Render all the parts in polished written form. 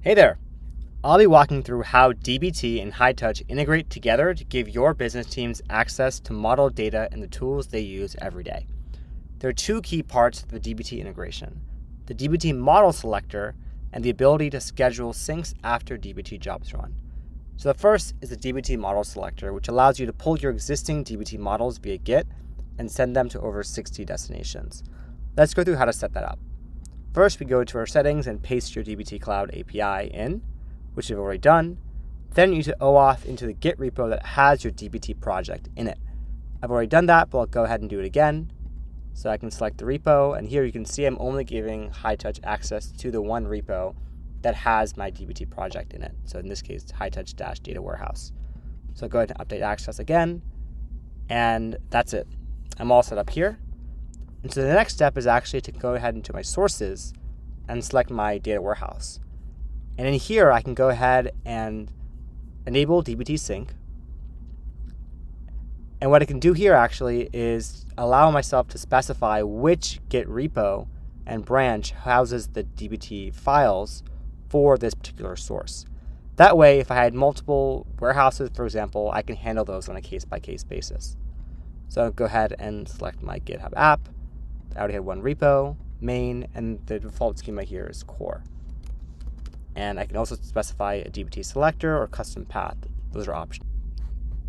Hey there! I'll be walking through how DBT and Hightouch integrate together to give your business teams access to model data and the tools they use every day. There are two key parts to the DBT integration: the DBT model selector and the ability to schedule syncs after DBT jobs run. So the first is the DBT model selector, which allows you to pull your existing DBT models via Git and send them to over 60 destinations. Let's go through how to set that up. First, we go to our settings and paste your DBT Cloud API in, which we've already done. Then you need to OAuth into the Git repo that has your DBT project in it. I've already done that, but I'll go ahead and do it again. So I can select the repo, and here you can see I'm only giving Hightouch access to the one repo that has my DBT project in it. So in this case, Hightouch-Data Warehouse. So I'll go ahead and update access again, and that's it. I'm all set up here. And so the next step is actually to go ahead into my sources and select my data warehouse. And in here, I can go ahead and enable DBT sync. And what I can do here actually is allow myself to specify which Git repo and branch houses the DBT files for this particular source. That way, if I had multiple warehouses, for example, I can handle those on a case-by-case basis. So I'll go ahead and select my GitHub app. I already had one repo, main, and the default schema here is core. And I can also specify a DBT selector or custom path. Those are options.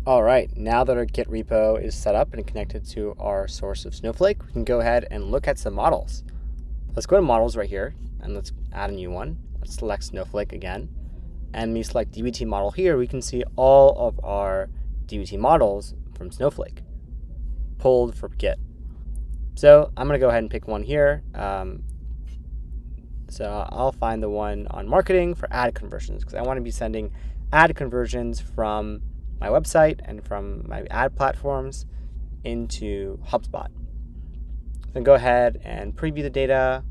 All right, now that our Git repo is set up and connected to our source of Snowflake, we can go ahead and look at some models. Let's go to models right here, and let's add a new one. Let's select Snowflake again. And when we select DBT model here, we can see all of our DBT models from Snowflake pulled from Git. So I'm going to go ahead and pick one here. So I'll find the one on marketing for ad conversions, because I want to be sending ad conversions from my website and from my ad platforms into HubSpot. Then go ahead and preview the data.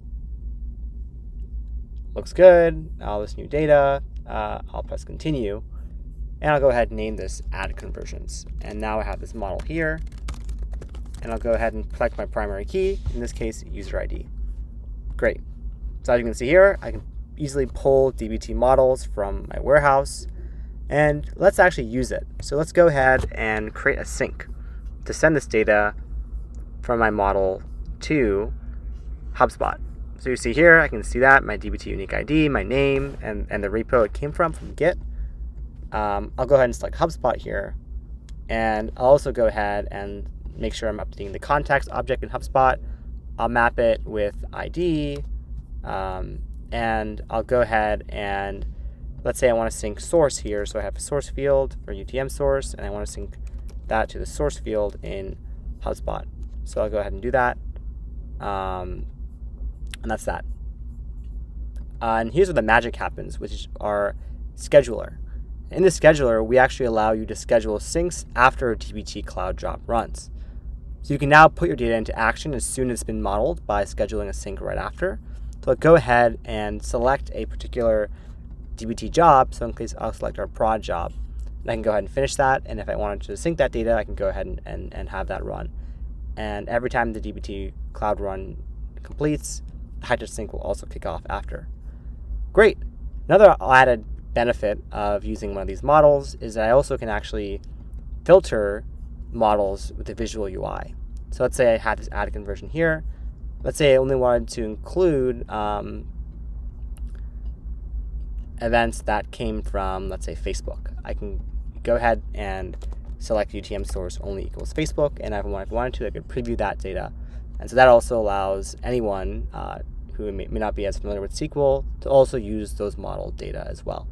Looks good. All this new data. I'll press continue, and I'll go ahead and name this ad conversions. And now I have this model here. And I'll go ahead and select my primary key, in this case, user ID. Great. So as you can see here, I can easily pull DBT models from my warehouse, and let's actually use it. So let's go ahead and create a sync to send this data from my model to HubSpot. So you see here, I can see that, my DBT unique ID, my name, and the repo it came from Git. I'll go ahead and select HubSpot here, and I'll also go ahead and make sure I'm updating the context object in HubSpot. I'll map it with ID, and I'll go ahead and let's say I want to sync source here. So I have a source field for UTM source, and I want to sync that to the source field in HubSpot. So I'll go ahead and do that, and that's that. And here's where the magic happens, which is our scheduler. In the scheduler, we actually allow you to schedule syncs after a DBT Cloud job runs. So you can now put your data into action as soon as it's been modeled by scheduling a sync right after. So I'll go ahead and select a particular DBT job. So in case I'll select our prod job, and I can go ahead and finish that. And if I wanted to sync that data, I can go ahead and have that run. And every time the DBT Cloud run completes, the Hightouch sync will also kick off after. Great. Another added benefit of using one of these models is that I also can actually filter models with the visual UI. So let's say I had this ad conversion here. Let's say I only wanted to include events that came from, let's say, Facebook. I can go ahead and select UTM source only equals Facebook, and if I wanted to, I could preview that data. And so that also allows anyone who may not be as familiar with SQL to also use those model data as well.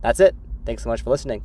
That's it. Thanks so much for listening.